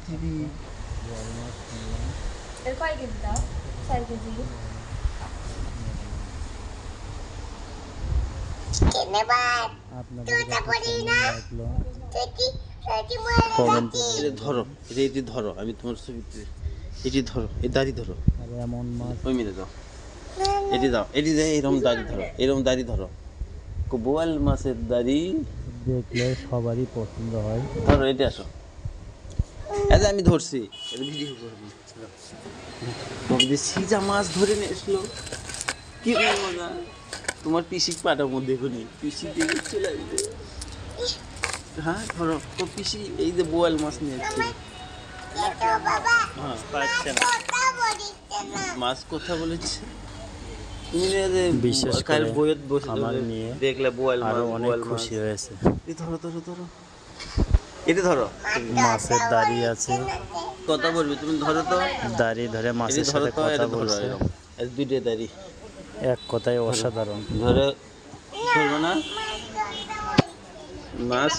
তিরি এর কয় কেজি দাও? 4 কেজি। আপনাদের কাছে কেমন লাগলো কমেন্টে এটা ধরো, এটি ধরো, আমি তোমার ছবি এটি ধরো, এই দাড়ি ধরো, আর এমন মাছ ওই মিলে দাও, এটি দাও, এটি দেয় এরকম দাড়ি ধরো, এরকম দাড়ি ধরো, বোয়াল মাছের দাড়ি দেখলে সবারই পছন্দ হয়। ধরো, এটি আসো, এই যে আমি ধরছি, এটা ভিডিও করবি, সিজা মাছ ধরে নিয়ে আসলো, কি মজা, তোমার পিসিক পাটার মধ্যে এখনই পিসি দিয়ে চলে আসবে। হ্যাঁ ধরো তো পিসি, এই যে বোয়াল মাছ নিয়ে এসছে। হ্যাঁ পাচ্ছে না। মাছ কথা বলেছে, তুমি যে বিশেষ কাল করে বইয়ের বসে আমার নিয়ে দেখলে বোয়াল মাছ, আরো অনেক বোয়াল মাছ। খুশি হয়েছে। এই ধরো ধরো ধরো, এটি ধরো, মাছের দাড়ি আছে, কথা বলবে তুমি, ধরো তো, দাড়ি ধরে এটি মাছের ধরো সাথে তো, কথা এটা ধরো, বলছে। এরকম এই দুইটা দাড়ি এক কথায় অসাধারণ। ধরে ধরবো না মাছ।